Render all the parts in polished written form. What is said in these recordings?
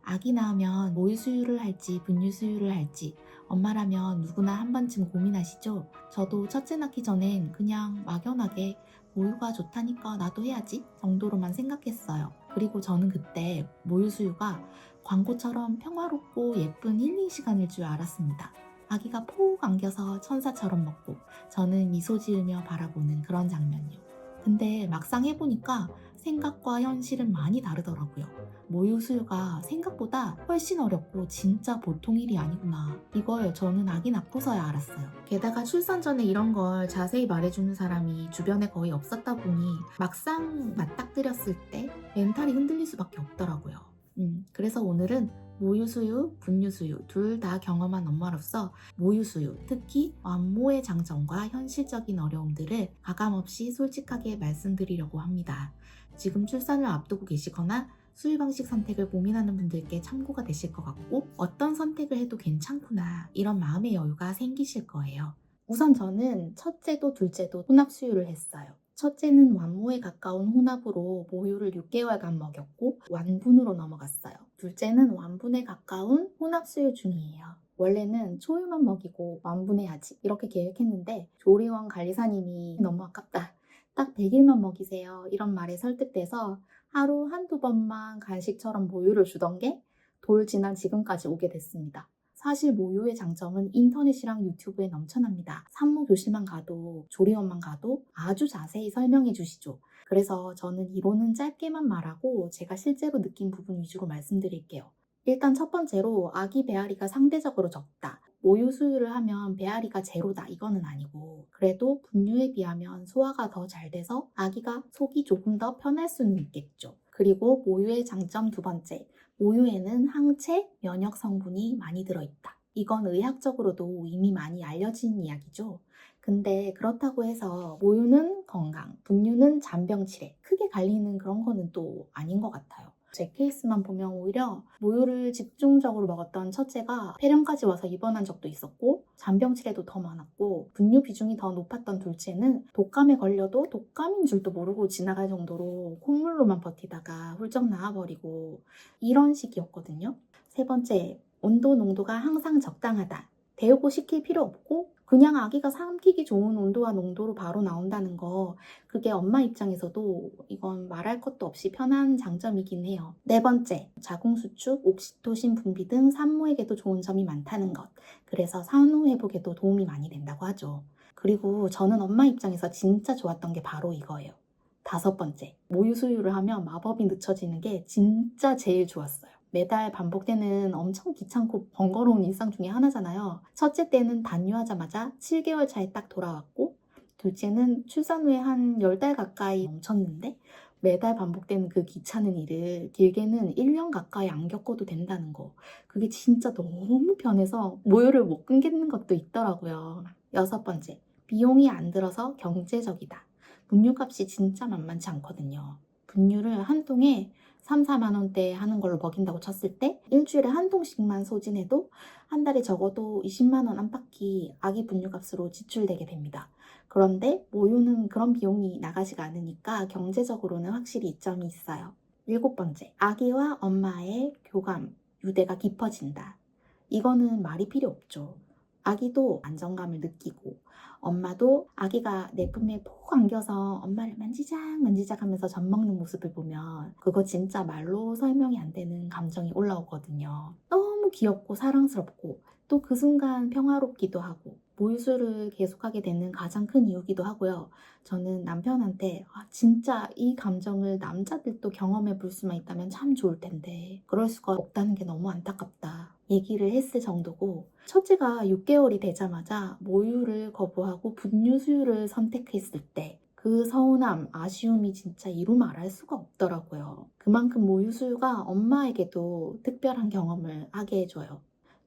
아기 낳으면 모유 수유를 할지 분유 수유를 할지 엄마라면 누구나 한 번쯤 고민하시죠? 저도 첫째 낳기 전엔 그냥 막연하게 모유가 좋다니까 나도 해야지 정도로만 생각했어요. 그리고 저는 그때 모유 수유가 광고처럼 평화롭고 예쁜 힐링 시간일 줄 알았습니다. 아기가 포욱 안겨서 천사처럼 먹고 저는 미소 지으며 바라보는 그런 장면이요. 근데 막상 해보니까 생각과 현실은 많이 다르더라고요. 모유 수유가 생각보다 훨씬 어렵고 진짜 보통 일이 아니구나. 이걸 저는 아기 낳고서야 알았어요. 게다가 출산 전에 이런 걸 자세히 말해주는 사람이 주변에 거의 없었다 보니 막상 맞닥뜨렸을 때 멘탈이 흔들릴 수밖에 없더라고요. 그래서 오늘은 모유수유, 분유수유 둘 다 경험한 엄마로서 모유수유, 특히 완모의 장점과 현실적인 어려움들을 가감없이 솔직하게 말씀드리려고 합니다. 지금 출산을 앞두고 계시거나 수유 방식 선택을 고민하는 분들께 참고가 되실 것 같고 어떤 선택을 해도 괜찮구나 이런 마음의 여유가 생기실 거예요. 우선 저는 첫째도 둘째도 혼합 수유를 했어요. 첫째는 완모에 가까운 혼합으로 모유를 6개월간 먹였고 완분으로 넘어갔어요. 둘째는 완분에 가까운 혼합 수유 중이에요. 원래는 초유만 먹이고 완분해야지 이렇게 계획했는데 조리원 관리사님이 너무 아깝다. 딱 100일만 먹이세요. 이런 말에 설득돼서 하루 한두 번만 간식처럼 모유를 주던 게 돌 지난 지금까지 오게 됐습니다. 사실 모유의 장점은 인터넷이랑 유튜브에 넘쳐납니다. 산모교실만 가도 조리원만 가도 아주 자세히 설명해 주시죠. 그래서 저는 이론은 짧게만 말하고 제가 실제로 느낀 부분 위주로 말씀드릴게요. 일단 첫 번째로 아기 배앓이가 상대적으로 적다. 모유 수유를 하면 배앓이가 제로다 이거는 아니고 그래도 분유에 비하면 소화가 더 잘 돼서 아기가 속이 조금 더 편할 수는 있겠죠. 그리고 모유의 장점 두 번째, 모유에는 항체, 면역 성분이 많이 들어있다. 이건 의학적으로도 이미 많이 알려진 이야기죠. 근데 그렇다고 해서 모유는 건강, 분유는 잔병 치레 크게 갈리는 그런 거는 또 아닌 것 같아요. 제 케이스만 보면 오히려 모유를 집중적으로 먹었던 첫째가 폐렴까지 와서 입원한 적도 있었고 잔병치레도 더 많았고 분유 비중이 더 높았던 둘째는 독감에 걸려도 독감인 줄도 모르고 지나갈 정도로 콧물로만 버티다가 훌쩍 나와버리고 이런 식이었거든요. 세 번째, 온도 농도가 항상 적당하다. 데우고 식힐 필요 없고 그냥 아기가 삼키기 좋은 온도와 농도로 바로 나온다는 거 그게 엄마 입장에서도 이건 말할 것도 없이 편한 장점이긴 해요. 네 번째, 자궁수축, 옥시토신 분비 등 산모에게도 좋은 점이 많다는 것. 그래서 산후 회복에도 도움이 많이 된다고 하죠. 그리고 저는 엄마 입장에서 진짜 좋았던 게 바로 이거예요. 다섯 번째, 모유 수유를 하면 마법이 늦춰지는 게 진짜 제일 좋았어요. 매달 반복되는 엄청 귀찮고 번거로운 일상 중에 하나잖아요. 첫째 때는 단유하자마자 7개월 차에 딱 돌아왔고 둘째는 출산 후에 한 10달 가까이 멈췄는데 매달 반복되는 그 귀찮은 일을 길게는 1년 가까이 안 겪어도 된다는 거. 그게 진짜 너무 편해서 모유를 못 끊겠는 것도 있더라고요. 여섯 번째, 비용이 안 들어서 경제적이다. 분유값이 진짜 만만치 않거든요. 분유를 한 통에 3, 4만 원대 하는 걸로 먹인다고 쳤을 때 일주일에 한 통씩만 소진해도 한 달에 적어도 20만 원 안팎이 아기 분유값으로 지출되게 됩니다. 그런데 모유는 그런 비용이 나가지가 않으니까 경제적으로는 확실히 이점이 있어요. 일곱 번째, 아기와 엄마의 교감, 유대가 깊어진다. 이거는 말이 필요 없죠. 아기도 안정감을 느끼고 엄마도 아기가 내 품에 푹 안겨서 엄마를 만지작 만지작 하면서 젖 먹는 모습을 보면 그거 진짜 말로 설명이 안 되는 감정이 올라오거든요. 너무 귀엽고 사랑스럽고 또 그 순간 평화롭기도 하고 모유수를 계속하게 되는 가장 큰 이유기도 하고요. 저는 남편한테 진짜 이 감정을 남자들도 경험해 볼 수만 있다면 참 좋을 텐데 그럴 수가 없다는 게 너무 안타깝다 얘기를 했을 정도고 첫째가 6개월이 되자마자 모유를 거부하고 분유 수유를 선택했을 때 그 서운함, 아쉬움이 진짜 이루 말할 수가 없더라고요. 그만큼 모유 수유가 엄마에게도 특별한 경험을 하게 해줘요.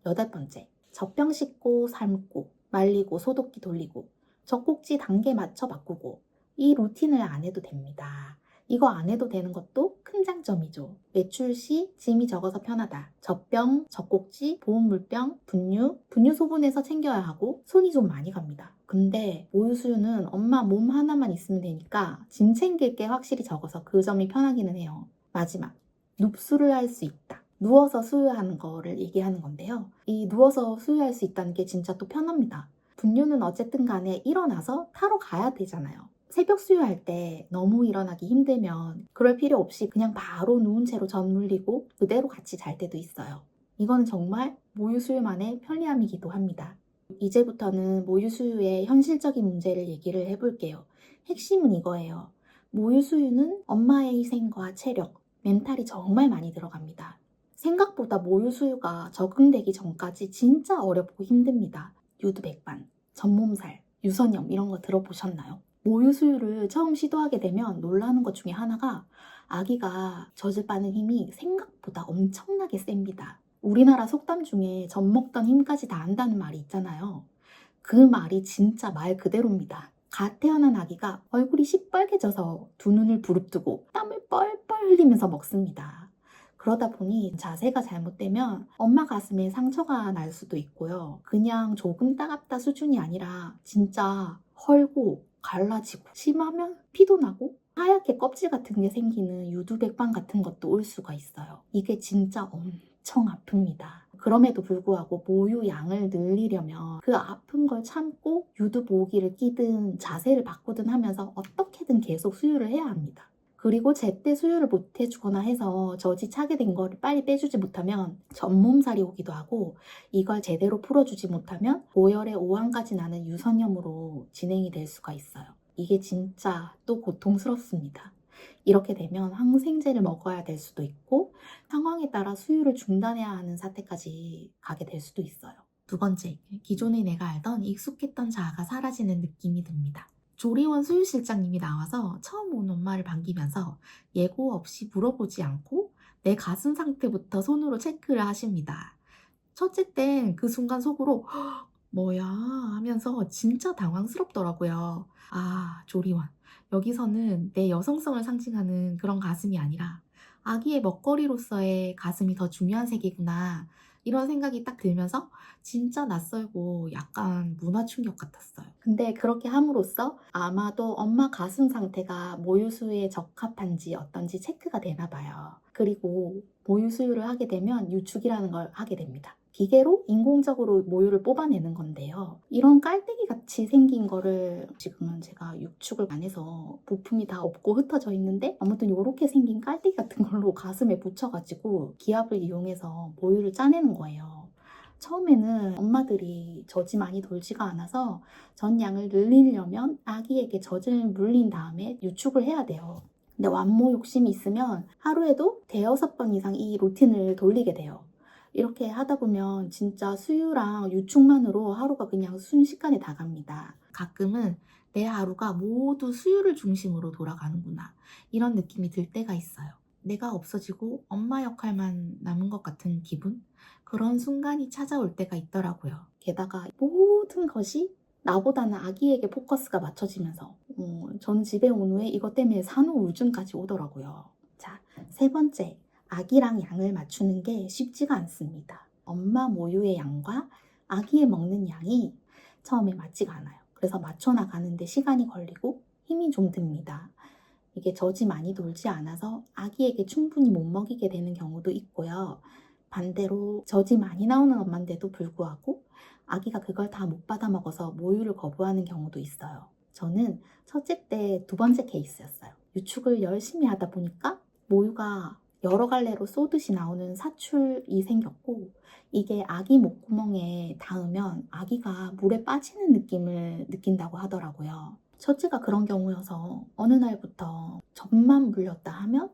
여덟 번째, 젖병 씻고 삶고 말리고 소독기 돌리고 젖꼭지 단계 맞춰 바꾸고 이 루틴을 안 해도 됩니다. 이거 안 해도 되는 것도 큰 장점이죠. 외출 시 짐이 적어서 편하다. 젖병, 젖꼭지, 보온물병, 분유 소분해서 챙겨야 하고 손이 좀 많이 갑니다. 근데 모유수유는 엄마 몸 하나만 있으면 되니까 짐 챙길 게 확실히 적어서 그 점이 편하기는 해요. 마지막, 눕수를 할 수 있다. 누워서 수유하는 거를 얘기하는 건데요. 이 누워서 수유할 수 있다는 게 진짜 또 편합니다. 분유는 어쨌든 간에 일어나서 타러 가야 되잖아요. 새벽 수유할 때 너무 일어나기 힘들면 그럴 필요 없이 그냥 바로 누운 채로 젖 물리고 그대로 같이 잘 때도 있어요. 이건 정말 모유 수유만의 편리함이기도 합니다. 이제부터는 모유 수유의 현실적인 문제를 얘기를 해볼게요. 핵심은 이거예요. 모유 수유는 엄마의 희생과 체력, 멘탈이 정말 많이 들어갑니다. 생각보다 모유 수유가 적응되기 전까지 진짜 어렵고 힘듭니다. 유두백반, 전몸살, 유선염 이런 거 들어보셨나요? 모유 수유를 처음 시도하게 되면 놀라는 것 중에 하나가 아기가 젖을 빠는 힘이 생각보다 엄청나게 셉니다. 우리나라 속담 중에 젖 먹던 힘까지 다 안다는 말이 있잖아요. 그 말이 진짜 말 그대로입니다. 갓 태어난 아기가 얼굴이 시뻘개져서 두 눈을 부릅뜨고 땀을 뻘뻘 흘리면서 먹습니다. 그러다 보니 자세가 잘못되면 엄마 가슴에 상처가 날 수도 있고요. 그냥 조금 따갑다 수준이 아니라 진짜 헐고 갈라지고 심하면 피도 나고 하얗게 껍질 같은 게 생기는 유두백반 같은 것도 올 수가 있어요. 이게 진짜 엄청 아픕니다. 그럼에도 불구하고 모유 양을 늘리려면 그 아픈 걸 참고 유두 보호기를 끼든 자세를 바꾸든 하면서 어떻게든 계속 수유를 해야 합니다. 그리고 제때 수유를 못 해주거나 해서 젖이 차게 된 거를 빨리 빼주지 못하면 전몸살이 오기도 하고 이걸 제대로 풀어주지 못하면 고열의 오한까지 나는 유선염으로 진행이 될 수가 있어요. 이게 진짜 또 고통스럽습니다. 이렇게 되면 항생제를 먹어야 될 수도 있고 상황에 따라 수유를 중단해야 하는 사태까지 가게 될 수도 있어요. 두 번째, 기존에 내가 알던 익숙했던 자아가 사라지는 느낌이 듭니다. 조리원 수유실장님이 나와서 처음 온 엄마를 반기면서 예고 없이 물어보지 않고 내 가슴 상태부터 손으로 체크를 하십니다. 첫째 땐 그 순간 속으로 뭐야 하면서 진짜 당황스럽더라고요. 아, 조리원. 여기서는 내 여성성을 상징하는 그런 가슴이 아니라 아기의 먹거리로서의 가슴이 더 중요한 세계구나. 이런 생각이 딱 들면서 진짜 낯설고 약간 문화 충격 같았어요. 근데 그렇게 함으로써 아마도 엄마 가슴 상태가 모유수유에 적합한지 어떤지 체크가 되나 봐요. 그리고 모유수유를 하게 되면 유축이라는 걸 하게 됩니다. 기계로 인공적으로 모유를 뽑아내는 건데요. 이런 깔때기 같이 생긴 거를 지금은 제가 육축을 안 해서 부품이 다 없고 흩어져 있는데 아무튼 이렇게 생긴 깔때기 같은 걸로 가슴에 붙여가지고 기압을 이용해서 모유를 짜내는 거예요. 처음에는 엄마들이 젖이 많이 돌지가 않아서 젖양을 늘리려면 아기에게 젖을 물린 다음에 유축을 해야 돼요. 근데 완모 욕심이 있으면 하루에도 대여섯 번 이상 이 루틴을 돌리게 돼요. 이렇게 하다 보면 진짜 수유랑 유축만으로 하루가 그냥 순식간에 다 갑니다. 가끔은 내 하루가 모두 수유를 중심으로 돌아가는구나. 이런 느낌이 들 때가 있어요. 내가 없어지고 엄마 역할만 남은 것 같은 기분? 그런 순간이 찾아올 때가 있더라고요. 게다가 모든 것이 나보다는 아기에게 포커스가 맞춰지면서 전 집에 온 후에 이것 때문에 산후우울증까지 오더라고요. 자, 세 번째. 아기랑 양을 맞추는 게 쉽지가 않습니다. 엄마 모유의 양과 아기의 먹는 양이 처음에 맞지가 않아요. 그래서 맞춰 나가는데 시간이 걸리고 힘이 좀 듭니다. 이게 젖이 많이 돌지 않아서 아기에게 충분히 못 먹이게 되는 경우도 있고요. 반대로 젖이 많이 나오는 엄마인데도 불구하고 아기가 그걸 다 못 받아 먹어서 모유를 거부하는 경우도 있어요. 저는 첫째 때 두 번째 케이스였어요. 유축을 열심히 하다 보니까 모유가 여러 갈래로 쏘듯이 나오는 사출이 생겼고 이게 아기 목구멍에 닿으면 아기가 물에 빠지는 느낌을 느낀다고 하더라고요. 첫째가 그런 경우여서 어느 날부터 젖만 물렸다 하면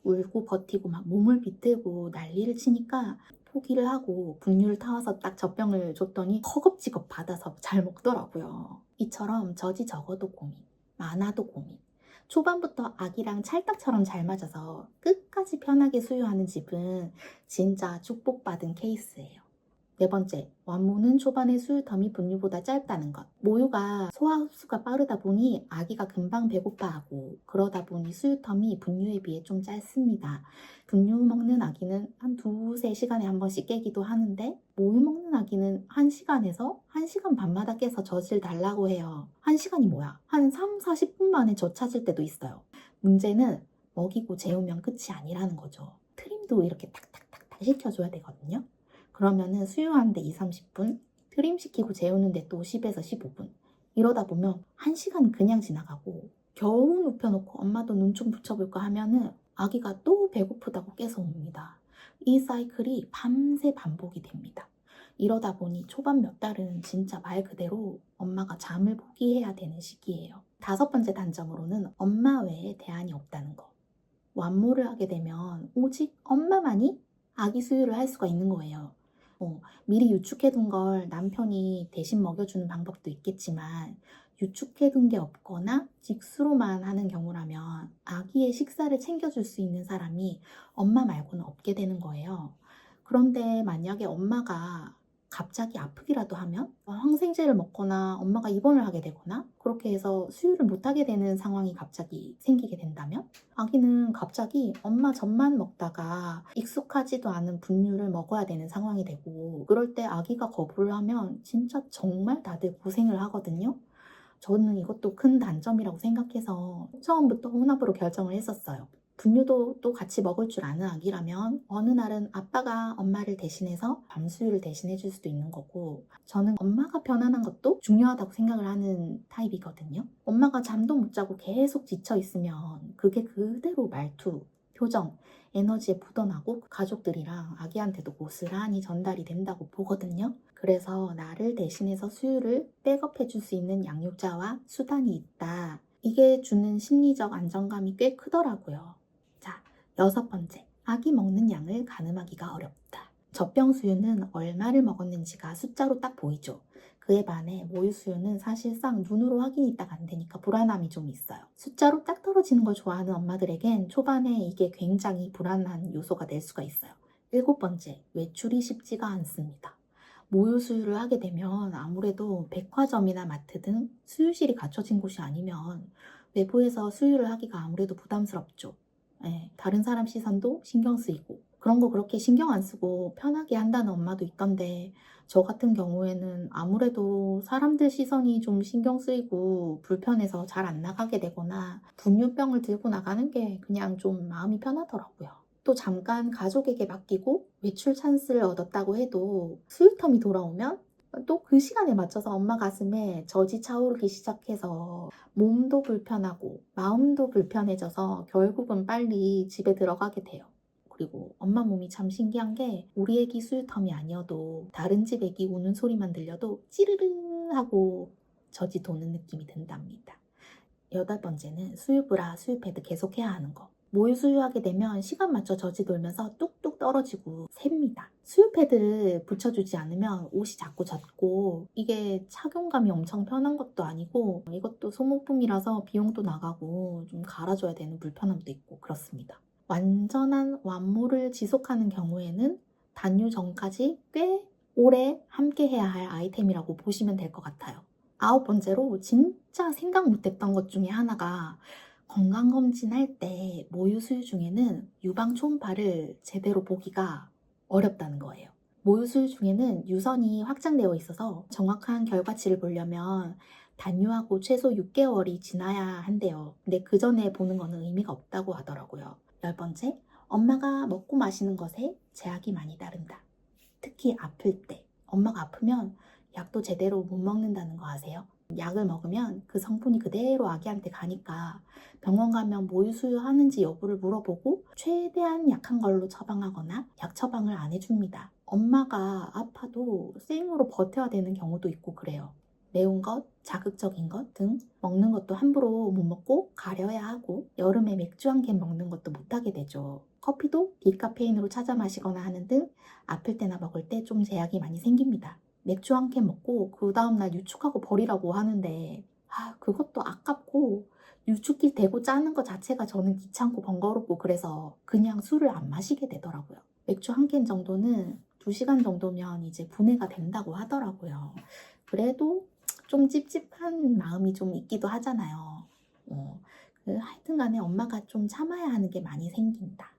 울고 버티고 막 몸을 비틀고 난리를 치니까 포기를 하고 분유를 타와서 딱 젖병을 줬더니 허겁지겁 받아서 잘 먹더라고요. 이처럼 젖이 적어도 고민, 많아도 고민. 초반부터 아기랑 찰떡처럼 잘 맞아서 끝까지 편하게 수유하는 집은 진짜 축복받은 케이스예요. 네 번째, 완모는 초반에 수유 텀이 분유보다 짧다는 것. 모유가 소화 흡수가 빠르다 보니 아기가 금방 배고파하고 그러다 보니 수유 텀이 분유에 비해 좀 짧습니다. 분유 먹는 아기는 한 2~3시간에 한 번씩 깨기도 하는데 모유 먹는 아기는 1시간에서 1시간 반마다 깨서 젖을 달라고 해요. 1시간이 뭐야? 한 3~40분 만에 젖 찾을 때도 있어요. 문제는 먹이고 재우면 끝이 아니라는 거죠. 트림도 이렇게 탁탁탁탁 시켜줘야 되거든요. 그러면은 수유하는데 2, 30분, 트림시키고 재우는데 또 10에서 15분. 이러다 보면 1시간 그냥 지나가고 겨우 눕혀놓고 엄마도 눈 좀 붙여볼까 하면은 아기가 또 배고프다고 깨서 옵니다. 이 사이클이 밤새 반복이 됩니다. 이러다 보니 초반 몇 달은 진짜 말 그대로 엄마가 잠을 포기해야 되는 시기예요. 5번째 단점으로는 엄마 외에 대안이 없다는 거. 완모를 하게 되면 오직 엄마만이 아기 수유를 할 수가 있는 거예요. 미리 유축해둔 걸 남편이 대신 먹여주는 방법도 있겠지만 유축해둔 게 없거나 직수로만 하는 경우라면 아기의 식사를 챙겨줄 수 있는 사람이 엄마 말고는 없게 되는 거예요. 그런데 만약에 엄마가 갑자기 아프기라도 하면 항생제를 먹거나 엄마가 입원을 하게 되거나 그렇게 해서 수유를 못하게 되는 상황이 갑자기 생기게 된다면 아기는 갑자기 엄마 젖만 먹다가 익숙하지도 않은 분유를 먹어야 되는 상황이 되고 그럴 때 아기가 거부를 하면 진짜 정말 다들 고생을 하거든요. 저는 이것도 큰 단점이라고 생각해서 처음부터 혼합으로 결정을 했었어요. 분유도 또 같이 먹을 줄 아는 아기라면 어느 날은 아빠가 엄마를 대신해서 밤수유를 대신해 줄 수도 있는 거고 저는 엄마가 편안한 것도 중요하다고 생각을 하는 타입이거든요. 엄마가 잠도 못 자고 계속 지쳐 있으면 그게 그대로 말투, 표정, 에너지에 묻어나고 가족들이랑 아기한테도 고스란히 전달이 된다고 보거든요. 그래서 나를 대신해서 수유를 백업해 줄 수 있는 양육자와 수단이 있다. 이게 주는 심리적 안정감이 꽤 크더라고요. 자, 6번째. 아기 먹는 양을 가늠하기가 어렵다. 젖병 수유는 얼마를 먹었는지가 숫자로 딱 보이죠. 그에 반해 모유 수유는 사실상 눈으로 확인이 딱 안 되니까 불안함이 좀 있어요. 숫자로 딱 떨어지는 걸 좋아하는 엄마들에겐 초반에 이게 굉장히 불안한 요소가 될 수가 있어요. 7번째. 외출이 쉽지가 않습니다. 모유 수유를 하게 되면 아무래도 백화점이나 마트 등 수유실이 갖춰진 곳이 아니면 외부에서 수유를 하기가 아무래도 부담스럽죠. 다른 사람 시선도 신경 쓰이고 그런 거 그렇게 신경 안 쓰고 편하게 한다는 엄마도 있던데 저 같은 경우에는 아무래도 사람들 시선이 좀 신경 쓰이고 불편해서 잘 안 나가게 되거나 분유병을 들고 나가는 게 그냥 좀 마음이 편하더라고요. 또 잠깐 가족에게 맡기고 외출 찬스를 얻었다고 해도 수유텀이 돌아오면 또 그 시간에 맞춰서 엄마 가슴에 젖이 차오르기 시작해서 몸도 불편하고 마음도 불편해져서 결국은 빨리 집에 들어가게 돼요. 그리고 엄마 몸이 참 신기한 게 우리 애기 수유텀이 아니어도 다른 집 애기 우는 소리만 들려도 찌르르 하고 젖이 도는 느낌이 든답니다. 8번째는 수유브라, 수유패드 계속해야 하는 거. 모유 수유하게 되면 시간 맞춰 젖이 돌면서 뚝뚝 떨어지고 셉니다. 수유패드를 붙여주지 않으면 옷이 자꾸 젖고 이게 착용감이 엄청 편한 것도 아니고 이것도 소모품이라서 비용도 나가고 좀 갈아줘야 되는 불편함도 있고 그렇습니다. 완전한 완모를 지속하는 경우에는 단유 전까지 꽤 오래 함께 해야 할 아이템이라고 보시면 될 것 같아요. 9번째로 진짜 생각 못했던 것 중에 하나가 건강검진 할 때 모유 수유 중에는 유방 초음파를 제대로 보기가 어렵다는 거예요. 모유 수유 중에는 유선이 확장되어 있어서 정확한 결과치를 보려면 단유하고 최소 6개월이 지나야 한대요. 근데 그 전에 보는 거는 의미가 없다고 하더라고요. 10번째, 엄마가 먹고 마시는 것에 제약이 많이 따른다. 특히 아플 때, 엄마가 아프면 약도 제대로 못 먹는다는 거 아세요? 약을 먹으면 그 성분이 그대로 아기한테 가니까 병원 가면 모유 수유하는지 여부를 물어보고 최대한 약한 걸로 처방하거나 약 처방을 안 해줍니다. 엄마가 아파도 생으로 버텨야 되는 경우도 있고 그래요. 매운 것, 자극적인 것 등 먹는 것도 함부로 못 먹고 가려야 하고 여름에 맥주 한 캔 먹는 것도 못하게 되죠. 커피도 디카페인으로 찾아 마시거나 하는 등 아플 때나 먹을 때 좀 제약이 많이 생깁니다. 맥주 한 캔 먹고 그 다음날 유축하고 버리라고 하는데 그것도 아깝고 유축기 대고 짜는 것 자체가 저는 귀찮고 번거롭고 그래서 그냥 술을 안 마시게 되더라고요. 맥주 한 캔 정도는 2시간 정도면 이제 분해가 된다고 하더라고요. 그래도 좀 찝찝한 마음이 좀 있기도 하잖아요. 하여튼 간에 엄마가 좀 참아야 하는 게 많이 생긴다.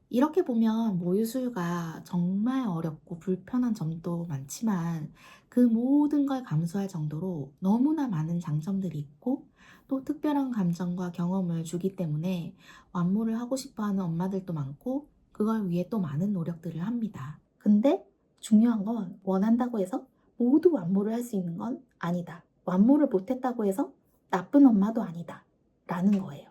이렇게 보면 모유 수유가 정말 어렵고 불편한 점도 많지만 그 모든 걸 감수할 정도로 너무나 많은 장점들이 있고 또 특별한 감정과 경험을 주기 때문에 완모를 하고 싶어 하는 엄마들도 많고 그걸 위해 또 많은 노력들을 합니다. 근데 중요한 건 원한다고 해서 모두 완모를 할 수 있는 건 아니다. 완모를 못했다고 해서 나쁜 엄마도 아니다. 라는 거예요.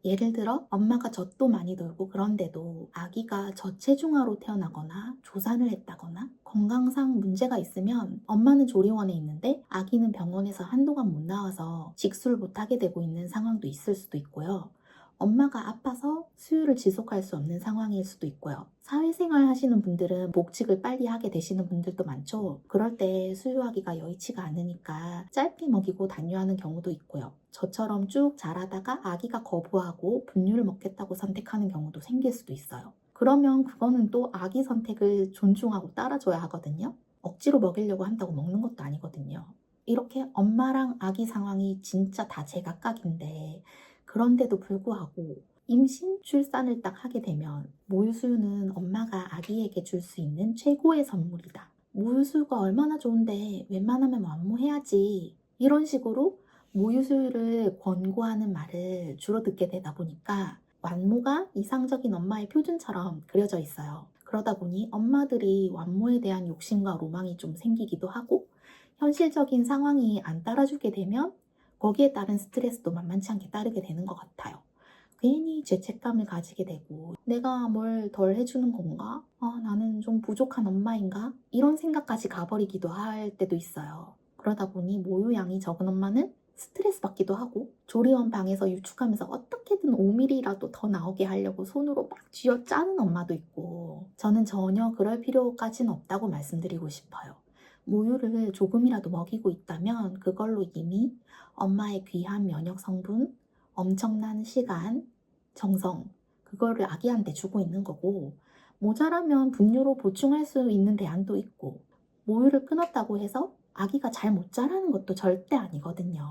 예를 들어 엄마가 젖도 많이 돌고 그런데도 아기가 저체중아로 태어나거나 조산을 했다거나 건강상 문제가 있으면 엄마는 조리원에 있는데 아기는 병원에서 한동안 못 나와서 직수를 못하게 되고 있는 상황도 있을 수도 있고요. 엄마가 아파서 수유를 지속할 수 없는 상황일 수도 있고요. 사회생활 하시는 분들은 복직을 빨리 하게 되시는 분들도 많죠. 그럴 때 수유하기가 여의치가 않으니까 짧게 먹이고 단유하는 경우도 있고요. 저처럼 쭉 자라다가 아기가 거부하고 분유를 먹겠다고 선택하는 경우도 생길 수도 있어요. 그러면 그거는 또 아기 선택을 존중하고 따라줘야 하거든요. 억지로 먹이려고 한다고 먹는 것도 아니거든요. 이렇게 엄마랑 아기 상황이 진짜 다 제각각인데 그런데도 불구하고 임신, 출산을 딱 하게 되면 모유수유는 엄마가 아기에게 줄 수 있는 최고의 선물이다. 모유수유가 얼마나 좋은데 웬만하면 완모해야지. 이런 식으로 모유수유를 권고하는 말을 주로 듣게 되다 보니까 완모가 이상적인 엄마의 표준처럼 그려져 있어요. 그러다 보니 엄마들이 완모에 대한 욕심과 로망이 좀 생기기도 하고 현실적인 상황이 안 따라주게 되면 거기에 따른 스트레스도 만만치 않게 따르게 되는 것 같아요. 괜히 죄책감을 가지게 되고 내가 뭘 덜 해주는 건가? 나는 좀 부족한 엄마인가? 이런 생각까지 가버리기도 할 때도 있어요. 그러다 보니 모유양이 적은 엄마는 스트레스 받기도 하고 조리원 방에서 유축하면서 어떻게든 5mm라도 더 나오게 하려고 손으로 막 쥐어 짜는 엄마도 있고 저는 전혀 그럴 필요까지는 없다고 말씀드리고 싶어요. 모유를 조금이라도 먹이고 있다면 그걸로 이미 엄마의 귀한 면역 성분, 엄청난 시간, 정성, 그거를 아기한테 주고 있는 거고 모자라면 분유로 보충할 수 있는 대안도 있고 모유를 끊었다고 해서 아기가 잘 못 자라는 것도 절대 아니거든요.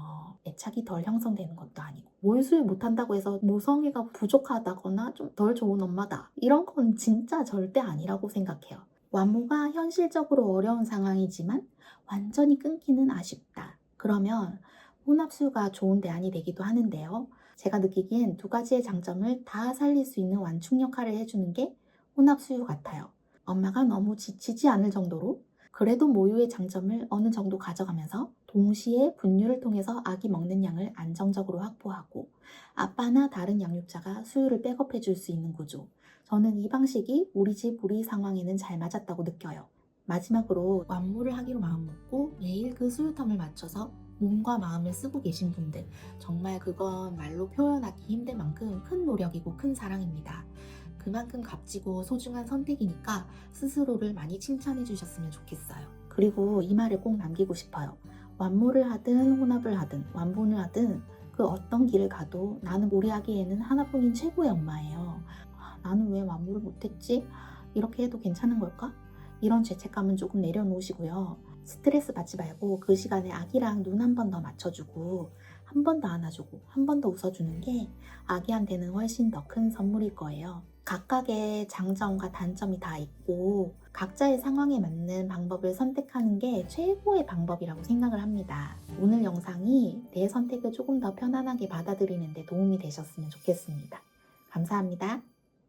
애착이 덜 형성되는 것도 아니고 모유 수유 못한다고 해서 모성애가 부족하다거나 좀 덜 좋은 엄마다 이런 건 진짜 절대 아니라고 생각해요. 완모가 현실적으로 어려운 상황이지만 완전히 끊기는 아쉽다. 그러면 혼합수유가 좋은 대안이 되기도 하는데요. 제가 느끼기엔 두 가지의 장점을 다 살릴 수 있는 완충 역할을 해주는 게 혼합수유 같아요. 엄마가 너무 지치지 않을 정도로 그래도 모유의 장점을 어느 정도 가져가면서 동시에 분유를 통해서 아기 먹는 양을 안정적으로 확보하고 아빠나 다른 양육자가 수유를 백업해 줄 수 있는 구조. 저는 이 방식이 우리 집 우리 상황에는 잘 맞았다고 느껴요. 마지막으로 완모를 하기로 마음먹고 매일 그 수유텀을 맞춰서 몸과 마음을 쓰고 계신 분들 정말 그건 말로 표현하기 힘들 만큼 큰 노력이고 큰 사랑입니다. 그만큼 값지고 소중한 선택이니까 스스로를 많이 칭찬해 주셨으면 좋겠어요. 그리고 이 말을 꼭 남기고 싶어요. 완모를 하든 혼합을 하든 완본을 하든 그 어떤 길을 가도 나는 우리 아기에는 하나뿐인 최고의 엄마예요. 나는 왜 완모를 못했지? 이렇게 해도 괜찮은 걸까? 이런 죄책감은 조금 내려놓으시고요. 스트레스 받지 말고 그 시간에 아기랑 눈 한 번 더 맞춰주고 한 번 더 안아주고 한 번 더 웃어주는 게 아기한테는 훨씬 더 큰 선물일 거예요. 각각의 장점과 단점이 다 있고 각자의 상황에 맞는 방법을 선택하는 게 최고의 방법이라고 생각을 합니다. 오늘 영상이 내 선택을 조금 더 편안하게 받아들이는 데 도움이 되셨으면 좋겠습니다. 감사합니다.